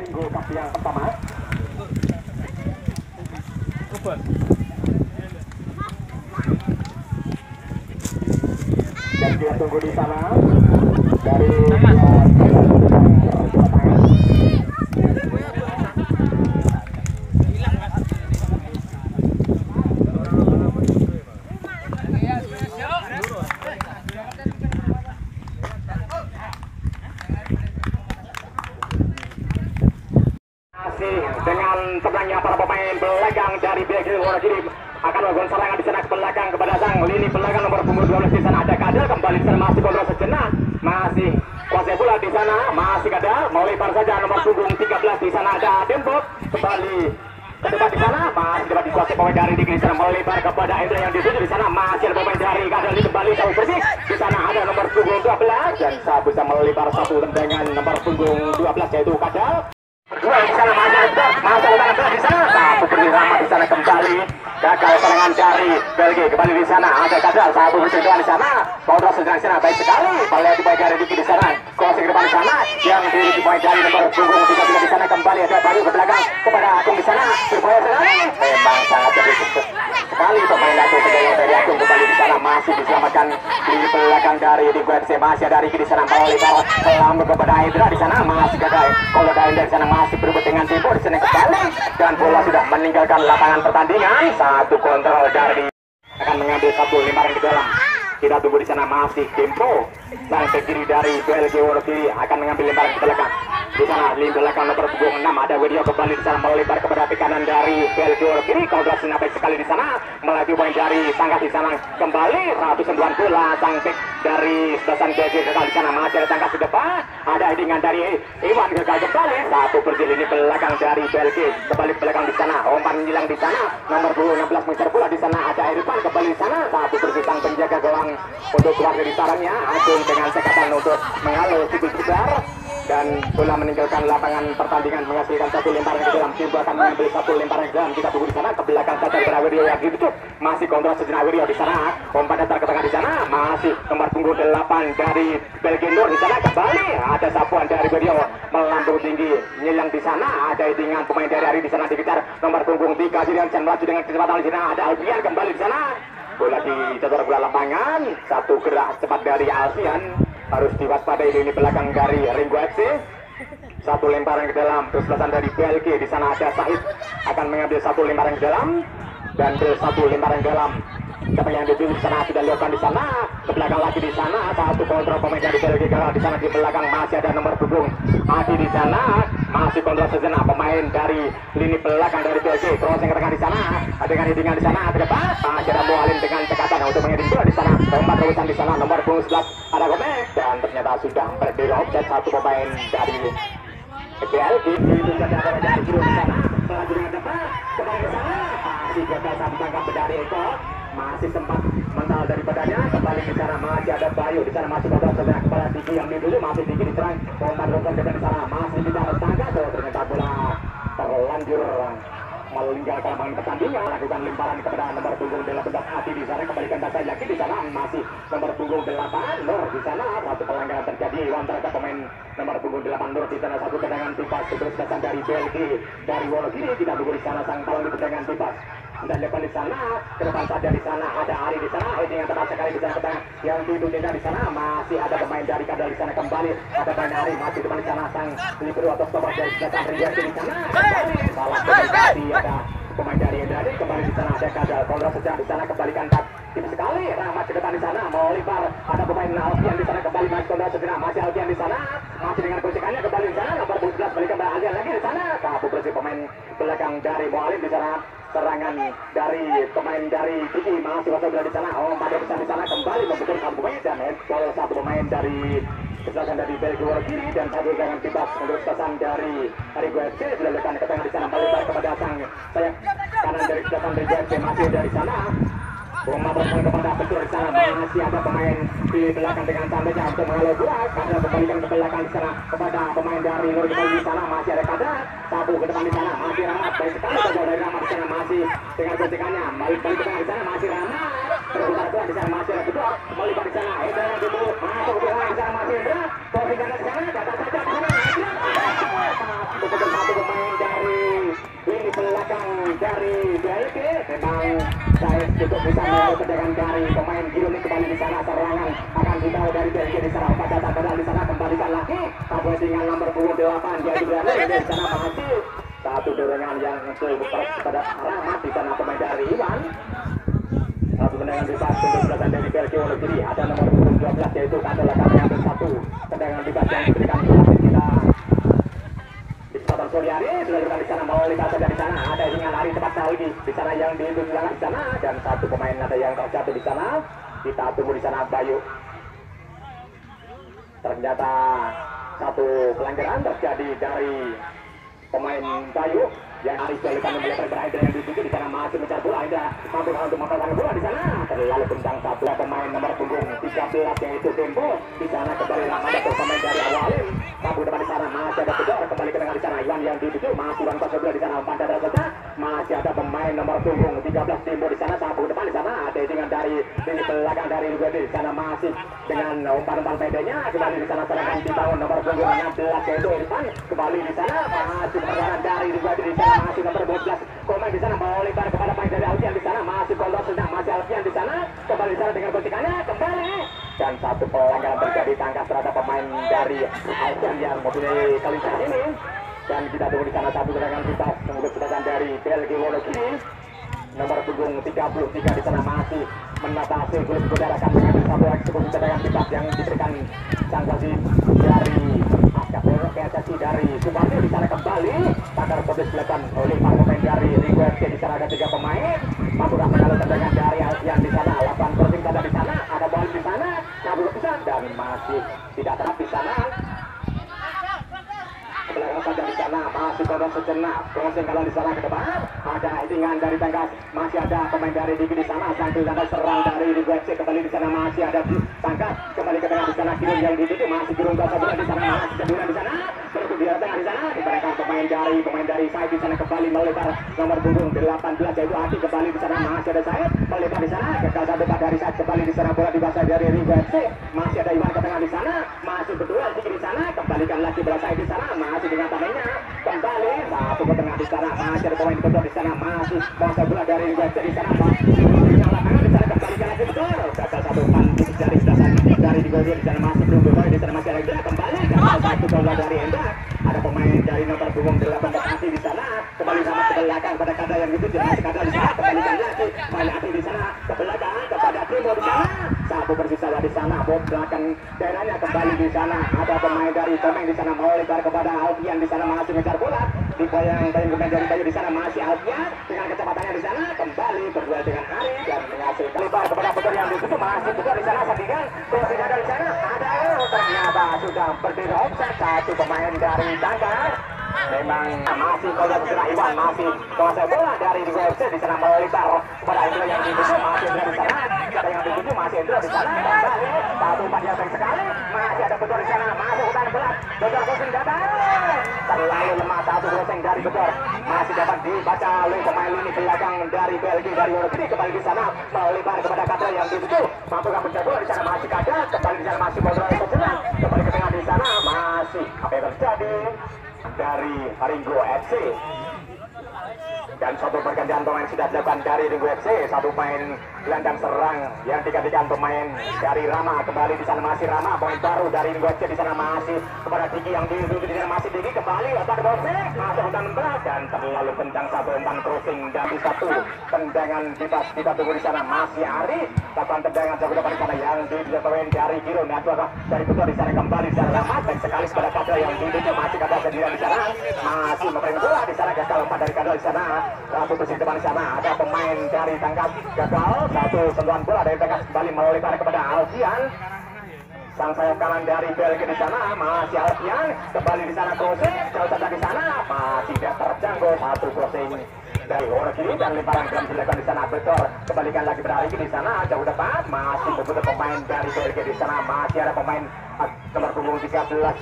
Ringo Cup yang pertama. Dan kita tunggu di sana dari dengan tenangnya para pemain belakang dari BG Wonogiri akan melakukan serangan di sana ke belakang kepada sang lini belakang nomor punggung 12 di sana ada Kadal kembali di sana masih kontrol sejenak masih kuasai bola di sana masih Kadal melebar saja nomor punggung 13 di sana ada Dembok kembali ke depan di sana masih dapat dikuasai pemain dari Diki di sana melebar kepada Indra yang dituju di sana masih ada pemain dari Kadal ini kembali Sabu bersih di sana ada nomor punggung 12 dan Sabu bisa melebar satu tendangan nomor punggung 12 yaitu Kadal. Berdua di sana masih di sana Sabu berirama di sana kembali gagal serangan dari Belgia kembali di sana ada Kadal Sabu bersentuhan di sana kontrol sedang di sana baik sekali melihat di bagian Diki di sana crossing ke depan di sana yang diri di dari nomor punggung 33 di sana kembali ada Bayu ke belakang kepada Agung di sana berupaya sekali memang sangat jadi sekali pemain Agung Sedayo dari Agung kembali di sana masih diselamatkan di belakang dari Diki masih ada Riki di sana melebar lambung kepada Indra di sana masih gagal kalau ada Indra di sana masih berebut dengan Timbo di sana kembali dan bola sudah meninggalkan lapangan pertandingan satu kontrol dari akan mengambil satu lemparan ke dalam kita tunggu di sana masih Tempo sang kiri dari BLG Wonogiri akan mengambil lemparan ke belakang di sana lini belakang nomor punggung 6 ada Wedio kembali di sana melebar kepada kanan dari BLG Wonogiri kontrol baik sekali di sana melalui poin dari Sangka di sana kembali 190 bola sang bek dari Sebasan BLG gagal di sana masih ada Sangka di depan ada headingan dari Iwan gagal kembali satu bersih lini belakang dari BLG kembali belakang di sana umpan menyilang di sana nomor 16 mengejar bola di sana ada Irfan kembali di sana satu bersih sang penjaga gawang untuk keluar dari sarangnya Agung dengan sekatan untuk menghalau Sibul Besar dan bola meninggalkan lapangan pertandingan menghasilkan satu lemparan ke dalam Timbu akan mengambil satu lemparan ke dalam kita tunggu di sana ke belakang saja kepada Wirio yang ditutup masih kontrol sejenak Wirio di sana umpan datar ke tengah di sana masih nomor punggung 8 dari Belgian di sana kembali ada sapuan dari Wirio melambung tinggi nyilang di sana ada dengan pemain dari Ari di sana dikejar nomor punggung 3 Jirian Chan melaju dengan kecepatan di sana ada Alfian kembali di sana bola di cetor bola lapangan satu gerak cepat dari Alfian harus diwaspadai lini belakang dari Ringo FC satu lemparan ke dalam terus belasan dari BLG di sana ada Sahid akan mengambil satu lemparan ke dalam dan satu lemparan ke dalam siapa yang dituju di sana sudah dilakukan di sana ke belakang lagi di sana satu kontrol pemain dari BLG di sana di belakang masih ada nomor punggung Adi di sana masih kontrol sejenak pemain dari lini belakang dari BLG crossing ke tengah di sana dengan headingan di sana ke depan masih ada Mualim dengan cekatan untuk menghiding bola di sana tempat terusan di sana nomor punggung 11 ada Gomez dan ternyata sudah berdiri offset satu pemain dari BLG itu saja ada dari Giro di sana selanjutnya depan kembali ke sana masih gagal satu tangkap dari Eko masih sempat mental dari badannya kembali di sana masih ada Bayu di sana masih kontrol sejenak kepada Diki yang dulu masih Diki diserang umpan terusan ke sana masih tidak tangkap ternyata bola terlanjur meninggalkan lapangan pertandingan lakukan lemparan kepada nomor punggung 18 Adi di sana kembalikan data lagi di sana masih nomor punggung 8 Nur di sana satu pelanggaran terjadi antara pemain nomor punggung 8 Nur di sana satu tendangan bebas terus datang dari BLG dari Wonogiri kita tunggu di sana sang talon di tendangan bebas dan depan di sana ke depan saja di sana ada Ari di sana ini yang tepat sekali di sana ke tengah yang ditunda di sana masih ada pemain dari Kadal di sana kembali ada pemain Ari masih depan di sana sang libero atau stopper dari belakang Rinjati di sana salah tadi ada pemain dari Indradi kembali di sana ada Kadal kontrol sejak di sana kembalikan tim sekali Rahmat ke depan di sana mau lebar ada pemain Alfian di sana kembali masih kontrol sejak masih Alfian di sana masih dengan gocekannya kembali di sana nomor 12 balik kembali Alfian lagi di sana satu bersih pemain belakang dari Mualim di sana serangan dari pemain dari Diki masih waspada bola di sana pada besar di sana kembali membentur satu pemain dan headball satu pemain dari kesalahan dari Belgia Wonogiri dan satu dengan bebas untuk kesalahan dari Ringo FC dilakukan ke tengah di sana melebar kepada sang sayap kanan dari kesalahan Ringo FC masih dari sana memabrakkan kepada betul di sana masih ada pemain di belakang dengan santainya untuk menghalau bola karena kembalikan ke belakang di sana kepada pemain dari Nur di sana masih ada Kadal Sabu ke depan di sana masih Rahmat baik sekali saja dari Rahmat di sana masih dengan gocekannya balik ke tengah di sana masih Rahmat berputar bola di sana masih ada kedua melibat di sana Indra yang dulu masuk ke tengah di sana masih Indra posisinya di sana datang saja di sana belakang dari BLG. Memang Said cukup bisa melakukan tendangan dari pemain Gironi. Kembali di sana serangan akan dibawa dari BLG di sana. Padahal di sana kembalikan lagi sampai dengan nomor 28 yaitu BLG di sana masih satu dorongan yang cukup keras kepada Rahmat di sana pemain dari Iwan. Satu tendangan bebas untuk belakang dari BLG Wonogiri. Ada nomor 12 yaitu Kadal akan mengambil satu tendangan bebas yang diberikan kepada kita. Sabar Suryani sudah di sana mau lihat saja di sana ada yang lari tepat sekali di sana yang dihitung di sana dan satu pemain ada yang terjatuh di sana. Kita tunggu di sana Bayu. Ternyata satu pelanggaran terjadi dari pemain Bayu yang hari balikan membuat berakhir yang dituju di sana masih mencari bola. Indra mampu untuk mengangkat bola di sana terlalu kencang satu pemain nomor punggung 13 yaitu Tempo di sana kembali ada pemain dari awalin mampu depan di sana masih ada Bedor kembali ke tengah di sana Iwan yang dituju masih Iwan Pasir di sana umpan dada saja masih ada pemain nomor punggung 13 Tempo di sana mampu depan di sana ada dengan dari ini belakang dari Luguede di sana masih dengan umpan-umpan pendeknya kembali di sana serangan di tahun nomor punggung 16 yaitu Irfan kembali di sana masih pergerakan dari Luguede di sana masih nomor 12 komen di sana mau lebar kepada pemain dari Alfian di sana masih kontrol sedang masih Alfian di sana kembali di sana dengan bentikannya kembali dan satu pelanggaran terjadi tangkas terhadap pemain dari Alfian yang mempunyai kelincahan ini dan kita tunggu di sana satu tendangan bebas untuk tendangan dari BLG Wonogiri nomor punggung 33 di sana masih menatasi grup saudara akan mengambil satu eksekusi tendangan bebas yang diberikan sanksi dari PSSI dari Sumarno di sana kembali takar potis dilakukan oleh para pemain dari Ringo FC di sana ada 3 pemain mampukah mengalir tendangan dari Alfian di sana 8 crossing saja di sana ada bola di sana kabur besar dan masih tidak terap di sana belakang saja di sana masih korban sejenak crossing kalau di sana ke depan ada hitungan dari tangkas masih ada pemain dari Diki di sana sambil ada serang dari Ringo FC kembali di sana masih ada tangkas kembali ke tengah di sana Kirun yang dituju masih Kirun kuasa bola di sana masih kemudian di sana berkudir tengah di sana diberikan pemain dari Said di sana kembali melebar nomor punggung 18 yaitu Ati kembali di sana masih ada Said melebar di sana gagal satu dari Said kembali di sana bola dibasah dari Ringo FC masih ada Iwan ke tengah di sana masih berdua Diki di sana kembalikan lagi bola Said di sana masih dengan tangannya kembali satu ke tengah di sana masih ada pemain betul di sana masih masa bola dari Ringo FC di sana masih tangan di sana kembalikan lagi betul gagal satu umpan dari dasar dari Digodio di sana masih belum betul di sana masih ada Indra kembali gagal satu bola dari Indra ada pemain dari nomor punggung 18 Ati di sana kembali sama ke belakang pada Kadal yang itu masih Kadal di sana kembalikan lagi main Ati di sana ke belakang kepada Timo di sana satu bersisa di sana bom belakang daerahnya kembali di sana ada pemain dari Komeng di sana mau lebar kepada Alfian di sana masih mengejar bola di bayang pemain dari Bayu di sana masih Alfian dengan kecepatannya di sana kembali berdua dengan Ari dan menghasilkan lebar kepada Bedor yang dituju masih Bedor di sana sandingan terus tidak ada di sana ada ternyata sudah berdiri offset satu pemain dari Tangkas memang masih kalau sudah Iwan masih kuasa bola dari UFC di sana melebar kepada Indra yang dituju masih Indra di sana ada yang dituju masih Indra di sana kembali satu umpan yang baik sekali masih ada Bedor di sana masuk hutan berat Bedor crossing datang terlalu lemah satu crossing dari Bedor masih dapat dibaca oleh pemain lini belakang dari BLG dari Wonogiri kembali di sana melebar kepada Kadal yang dituju mampukah mencari bola di sana masih Kadal kembali di sana masih kontrol sejenak kembali ke tengah di sana masih apa yang terjadi dari Ringo FC dan satu pergantian pemain sudah dilakukan dari Ringo FC satu pemain gelandang serang yang digantikan pemain dari Rama kembali di sana masih Rama pemain baru dari Ringo FC di sana masih kepada Diki yang dituju di sana masih Diki kembali otak crossing masuk hutan berat dan terlalu kencang satu umpan crossing dari satu tendangan bebas kita tunggu di sana masih Ari lakukan tendangan jauh depan di sana yang dituju dari Girun atau dari Betul di sana kembali di sana Rama dan sekali kepada Kadal yang dituju masih Kadal sendirian di sana masih memberi bola di sana gagal umpan dari Kadal di sana satu bersih depan di sana ada pemain dari Tangkas gagal satu sentuhan bola dari Tangkas kembali melebar kepada Alfian sang sayap kanan dari BLG di sana masih Alfian kembali di sana crossing jauh saja di sana masih tidak terjangkau satu crossing dari Wonogiri dan lemparan geram dilakukan di sana Bedor kembalikan lagi berlari di sana jauh depan masih beberapa pemain dari BLG di sana masih ada pemain nomor punggung 13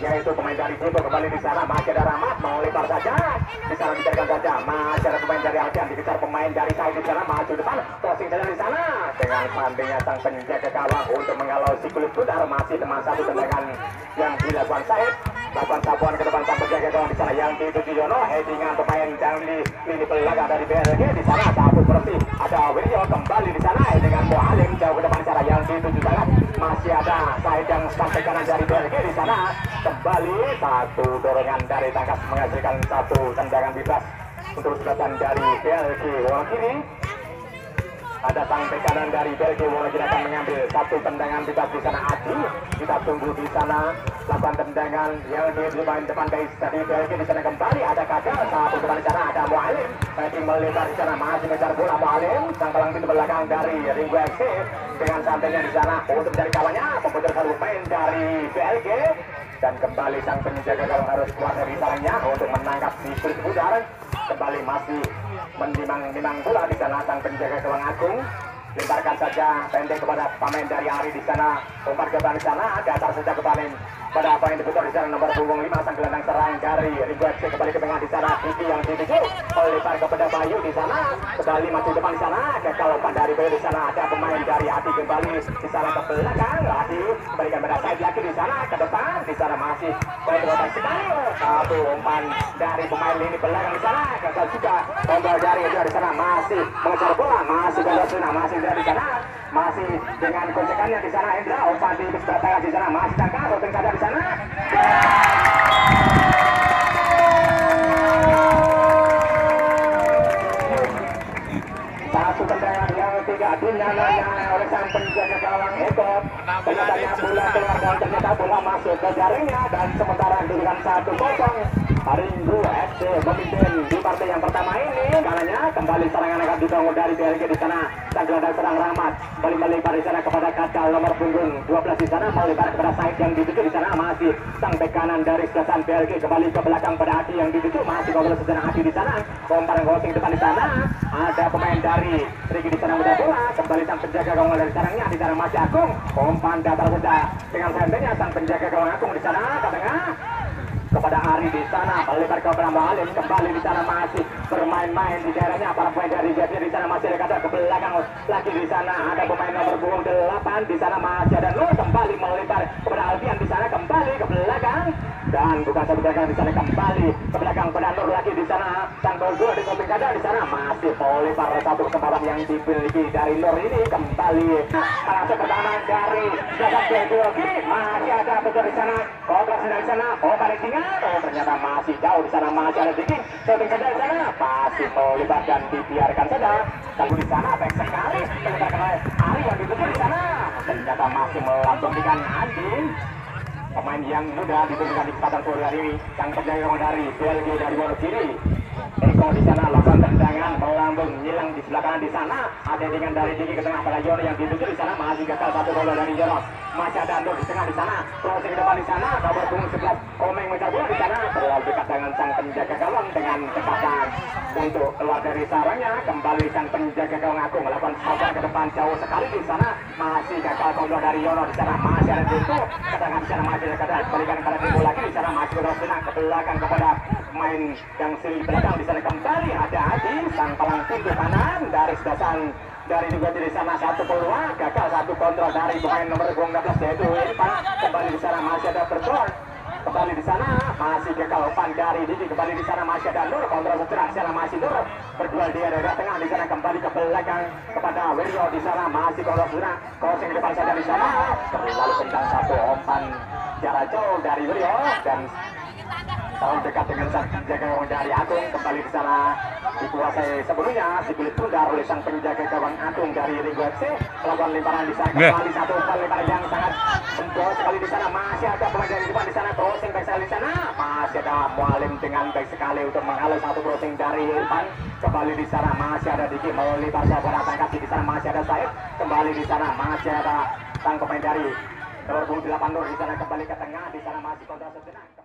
yaitu pemain dari Timo kembali di sana masih ada Rahmat mau lebar saja di sana dicarikan saja masih ada pemain dari Alfian dikejar pemain dari Said di sana maju depan crossing saja di sana dengan pandainya sang penjaga gawang untuk menghalau si kulit pudar masih teman satu tendangan yang dilakukan Said lakukan sapuan ke depan sang penjaga gawang di sana yang dituju Yono headingan pemain dari lini belakang dari BLG di sana satu bersih. Ada Wiryo kembali di sana dengan Mualim jauh ke depan sana yang dituju sangat. Masih ada Said yang sampai kanan dari BLG di sana. Kembali satu dorongan dari tangkas menghasilkan satu tendangan bebas untuk sebelah dari BLG Wonogiri. Ada sampai kanan dari BLG Wonogiri akan mengambil satu tendangan bebas di sana. Adi kita tunggu di sana lakukan tendangan yang di depan base dari BLG di sana. Kembali ada Kadal satu depan di sana. Ada Mualim heading melebar di sana masih mengejar bola. Mualim sang palang pintu belakang dari Ringo FC dengan santainya di sana untuk mencari kawannya memputar satu pemain dari BLG dan kembali sang penjaga gawang harus keluar dari sarangnya untuk menangkap di kulit udara. Kembali masih menimang-nimang bola di sana sang penjaga gawang Agung. Lemparkan saja pendek kepada pemain dari Ari di sana. Umpan ke di sana, datar saja ke panen pada apa yang diputar di sana nomor punggung 5 sang gelandang serang dari Ringo FC kembali ke tengah di sana. Kiki yang dituju lempar kepada Bayu di sana. Kembali masih depan di sana. Gagal umpan dari Bayu di sana. Ada pemain dari Adi kembali di sana ke belakang. Adi kembalikan pada Said lagi di sana ke depan. Di sana masih kontrol sekali. Satu umpan dari pemain lini belakang di sana. Gagal juga tombol dari Adi di sana masih mengejar bola. Masih gagal masih dari sana. Masih dengan konsekannya di sana Hendra umpan di tengah di sana masih tangkap shooting saja di sana. Satu tendangan yang tidak dinyalanya oleh sang penjaga gawang Eko. Ternyata bola keluar dan ternyata bola masuk ke jaringnya dan sementara dengan 1-0 Ringo FC memimpin di partai yang pertama ini. Karena kembali serangan akan dibangun dari BLG di sana. Sang gelandang serang Rahmat kembali melebar di sana kepada Kadal nomor punggung 12 di sana melebar kepada Said yang dituju di sana masih sang bek kanan dari sebelah BLG kembali ke belakang pada Adi yang dituju masih kontrol sejenak Adi di sana. Umpan golting depan di sana. Ada pemain dari Riki di sana mudah bola kembali sang penjaga gawang dari sarangnya di sana masih Agung. Umpan datar saja dengan sentenya sang penjaga gawang Agung di sana ke tengah kepada Ari di sana melebar kepada Mualim kembali di sana masih bermain-main di daerahnya para pemain dari Jati di sana masih ada ke belakang lagi di sana ada pemain nomor punggung 8 di sana masih ada Nur kembali melebar kepada Alfian di sana kembali ke belakang dan bukan satu belakang di sana kembali ke belakang pada Nur lagi di sana sang gol di samping kanan di sana masih melebar satu kesempatan yang dimiliki dari Nur ini kembali masuk pertahanan dari belakang kiri masih ada betul di sana operasi dari sana ternyata masih jauh di sana masih ada Diki shooting saja di sana masih melebar dan dibiarkan saja tunggu di sana baik sekali ternyata Ari yang dituju di sana ternyata masih melambungkan Andin pemain yang muda ditunjukkan di kesempatan sore hari ini sang penjaga dari BLG dari Wonogiri. Eko di sana lakukan tendangan melambung nyilang di sebelah kanan di sana ada dengan dari Diki ke tengah pada Yono yang dituju di sana masih gagal satu bola dari Yono masih ada Andor di tengah di sana crossing ke depan di sana nomor punggung 11 Komeng mencoba bola di sana terlalu dekat dengan sang penjaga gawang dengan kecepatan untuk keluar dari sarangnya kembali sang penjaga gawang Agung melakukan sabar ke depan jauh sekali di sana masih gagal kontrol dari Yono di sana masih ada Dito ke tengah di sana masih ada balikan kepada Dito lagi di sana masih berhasil ke belakang kepada pemain yang sering belakang di sana kembali ada Adi sang palang pintu kanan dari sebelah dari juga di sana satu peluang gagal satu kontrol dari pemain nomor 16 yaitu Irfan kembali di sana masih ada bergol kembali di sana masih gagal umpan dari Didi kembali di sana masih ada Nur kontrol sejenak di sana masih Nur berdua di area tengah di sana kembali ke belakang kepada Wiryo di sana masih kontrol sejenak crossing depan saja di sana lalu tentang satu umpan jarak jauh dari Wiryo dan tahun dekat dengan sang penjaga gawang dari Agung kembali di sana dikuasai sebelumnya si kulit pundar oleh sang penjaga gawang Agung dari Ringo FC melakukan lemparan di sana kembali satu umpan lemparan yang sangat sempurna sekali di sana masih ada pemain dari depan di sana crossing baik sekali di sana masih ada Mualim dengan baik sekali untuk menghalau satu crossing dari Irfan kembali di sana masih ada Diki melebar sabar tangkap di sana masih ada Said kembali di sana masih ada sang pemain dari nomor 8 Nur di sana kembali ke tengah di sana masih kontra sejenak.